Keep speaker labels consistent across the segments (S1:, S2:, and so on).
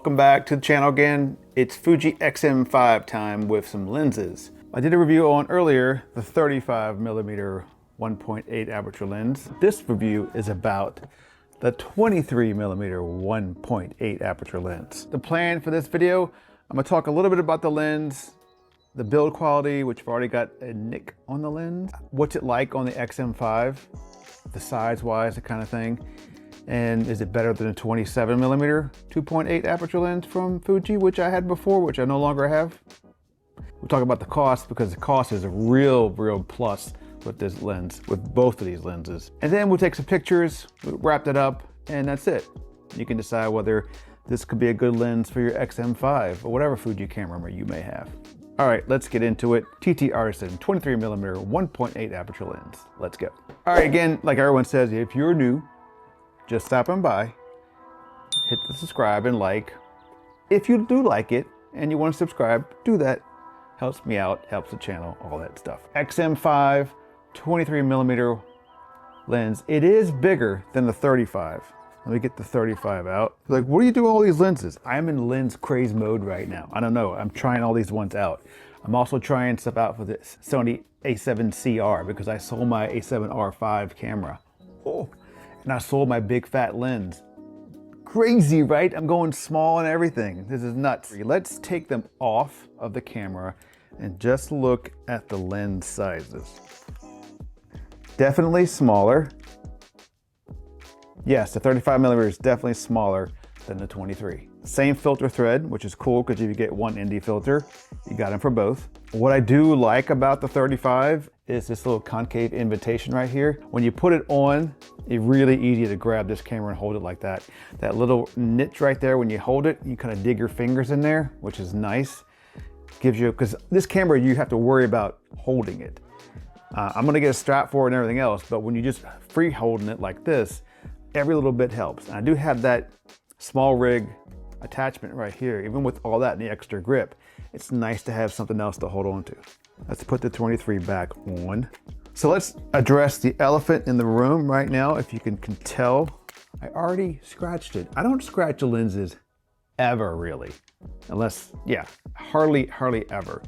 S1: welcome back to the channel again. It's Fuji X-M5 time with some lenses. I did a review on earlier the 35mm 1.8 aperture lens. This review is about the 23mm 1.8 aperture lens. The plan for this video, I'm gonna talk a little bit about the lens, the build quality, which I've already got a nick on the lens, what's it like on the X-M5, the size-wise, the kind of thing. And is it better than a 27mm 2.8 aperture lens from Fuji, which I had before, which I no longer have? We'll talk about the cost, because the cost is a real plus with this lens, with both of these lenses. And then we'll take some pictures, we'll wrap it up, and that's it. You can decide whether this could be a good lens for your X-M5 or whatever Fuji camera you may have. All right, let's get into it. TTArtisan 23mm 1.8 aperture lens. Let's go. All right, again, like everyone says, if you're new, just stopping by, hit the subscribe and like. If you do like it and you want to subscribe, do that. Helps me out, helps the channel, all that stuff. X-M5 23mm lens. It is bigger than the 35. Let me get the 35 out. Like, what are you doing with all these lenses? I'm in lens craze mode right now. I don't know, I'm trying all these ones out. I'm also trying stuff out for this Sony A7CR because I sold my A7R5 camera. Oh. And I sold my big fat lens. Crazy, right? I'm going small and everything. This is nuts. Let's take them off of the camera and just look at the lens sizes. Definitely smaller. Yes, the 35mm is definitely smaller than the 23. Same filter thread, which is cool because if you get one indie filter, you got them for both. What I do like about the 35 is this little concave invitation right here. When you put it on, it's really easy to grab this camera and hold it like that. That little niche right there, when you hold it, you kind of dig your fingers in there, which is nice. Gives you, because this camera, you have to worry about holding it. I'm gonna get a strap for it and everything else, but when you just free holding it like this, every little bit helps. And I do have that small rig attachment right here. Even with all that and the extra grip, it's nice to have something else to hold on to. Let's put the 23 back on. So let's address the elephant in the room right now. If you can tell, I already scratched it. I don't scratch the lenses ever, really. Unless, yeah, hardly ever.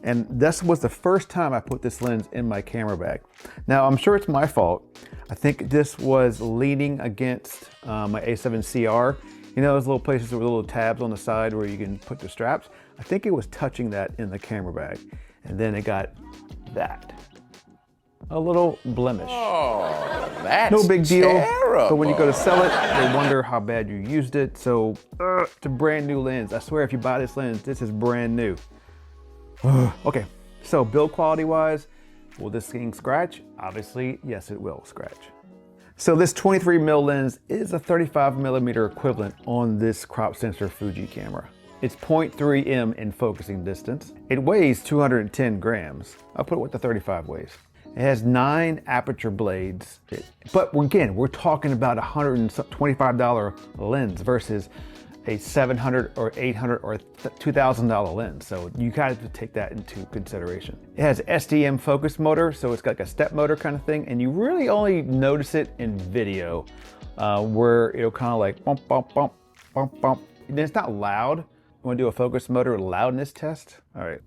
S1: And this was the first time I put this lens in my camera bag. Now, I'm sure it's my fault. I think this was leaning against my A7CR. You know, those little places with little tabs on the side where you can put the straps? I think it was touching that in the camera bag. And then it got that. A little blemish.
S2: Oh, that's
S1: no big deal.
S2: terrible.
S1: But when you go to sell it, they wonder how bad you used it. So it's a brand new lens. I swear if you buy this lens, this is brand new. Okay, so build quality wise, will this thing scratch? Obviously, yes, it will scratch. So this 23mm lens is a 35mm equivalent on this crop sensor Fuji camera. It's 0.3 m in focusing distance. It weighs 210 grams. I'll put it what the 35 weighs. It has 9 aperture blades. But again, we're talking about a $125 lens versus a $700 or $800 or $2,000 lens. So you got to take that into consideration. It has SDM focus motor, so it's got like a step motor kind of thing, and you really only notice it in video where it'll kind of like bump, bump, bump, bump, bump. And it's not loud. You want to do a focus motor loudness test? All right.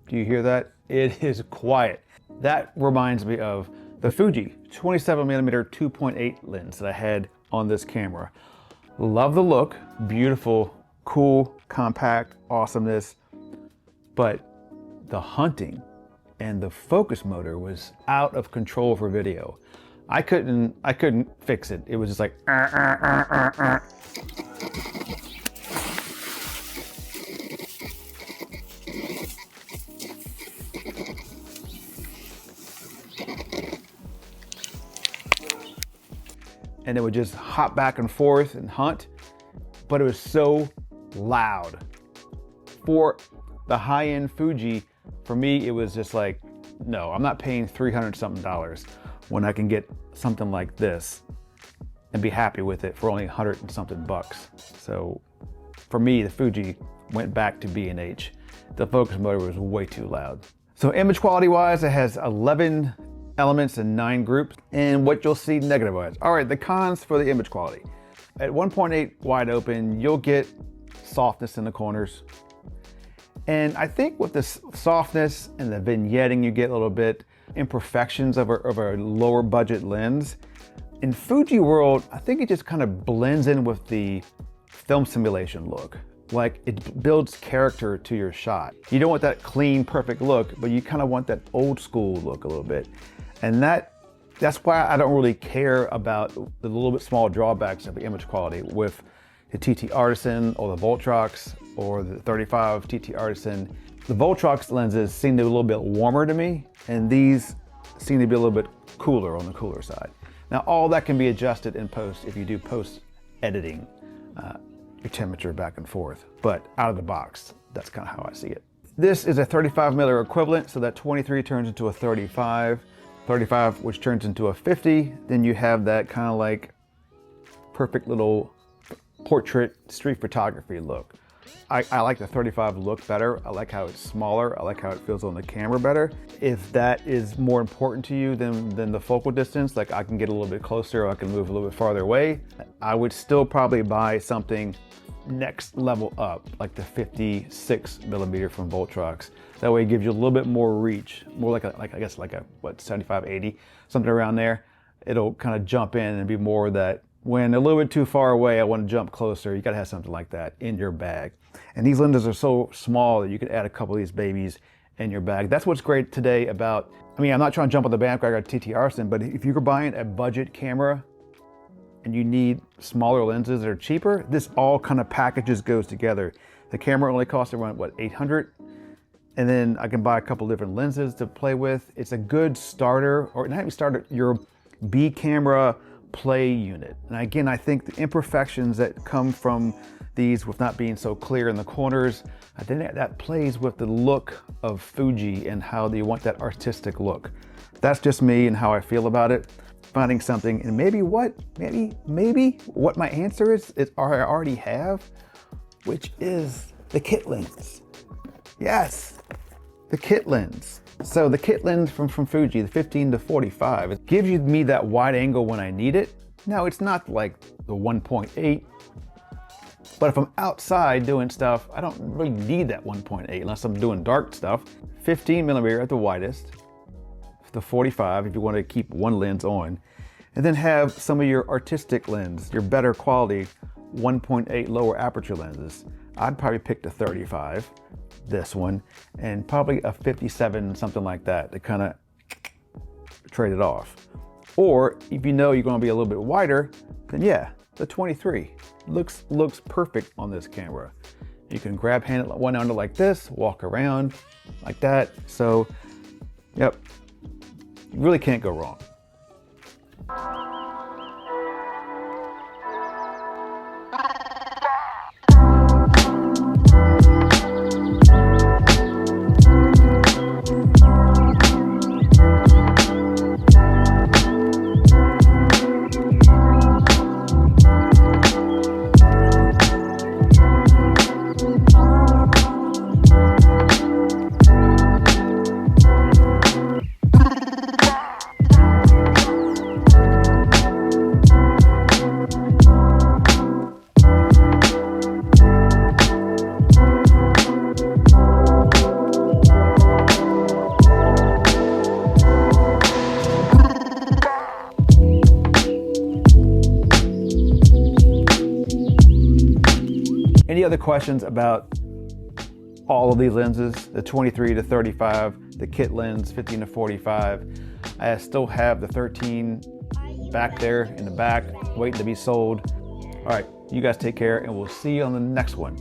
S1: Do you hear that? It is quiet. That reminds me of the Fuji 27mm 2.8 lens that I had on this camera. Love the look, beautiful, cool, compact, awesomeness, but the hunting and the focus motor was out of control for video. I couldn't fix it. It was just like, and it would just hop back and forth and hunt, but it was so loud. For the high-end Fuji, for me, it was just like, no, I'm not paying $300-something when I can get something like this and be happy with it for only $100-something bucks. So for me, the Fuji went back to B&H. The focus motor was way too loud. So image quality wise, it has 11 elements and 9 groups, and what you'll see negative wise. All right, the cons for the image quality. At 1.8 wide open, you'll get softness in the corners. And I think with this softness and the vignetting, you get a little bit imperfections of a lower budget lens. In Fuji world, I think it just kind of blends in with the film simulation look. Like it builds character to your shot. You don't want that clean, perfect look, but you kind of want that old school look a little bit. And that's why I don't really care about the little bit small drawbacks of the image quality with the TTArtisan or the viltrox or the 35 TTArtisan. The viltrox lenses seem to be a little bit warmer to me, and these seem to be a little bit cooler, on the cooler side. Now, all that can be adjusted in post if you do post editing, your temperature back and forth, but out of the box, that's kind of how I see it. This is a 35 millimeter equivalent, so that 23 turns into a 35, 35 which turns into a 50. Then you have that kind of like perfect little portrait street photography look. I like the 35 look better. I like how it's smaller. I like how it feels on the camera better. If that is more important to you than the focal distance, like I can get a little bit closer or I can move a little bit farther away, I would still probably buy something next level up, like the 56 millimeter from viltrox. That way it gives you a little bit more reach, more like I guess like a what, 75, 80, something around there. It'll kind of jump in and be more that when a little bit too far away, I want to jump closer. You got to have something like that in your bag. And these lenses are so small that you could add a couple of these babies in your bag. That's what's great today about, I mean, I'm not trying to jump on the bandwagon of TTArtisan, but if you're buying a budget camera and you need smaller lenses that are cheaper, this all kind of packages goes together. The camera only costs around, what, 800? And then I can buy a couple different lenses to play with. It's a good starter, or not even starter, your B camera play unit. And again, I think the imperfections that come from these with not being so clear in the corners, I think that plays with the look of Fuji and how they want that artistic look. That's just me and how I feel about it. Finding something, and maybe what my answer is I already have, which is the kit lens. Yes, the kit lens. So the kit lens from Fuji, the 15 to 45, it gives me that wide angle when I need it. Now, it's not like the 1.8, but if I'm outside doing stuff, I don't really need that 1.8 unless I'm doing dark stuff. 15 millimeter at the widest, the 45 if you want to keep one lens on, and then have some of your artistic lens, your better quality 1.8 lower aperture lenses. I'd probably pick the 35, this one, and probably a 57, something like that, to kind of trade it off. Or if you know you're going to be a little bit wider, then yeah, the 23 looks perfect on this camera. You can grab one under like this, walk around like that. So, yep, you really can't go wrong. Any other questions about all of these lenses, the 23 to 35, the kit lens 15 to 45? I still have the 13 back there in the back, waiting to be sold. All right, you guys take care, and we'll see you on the next one.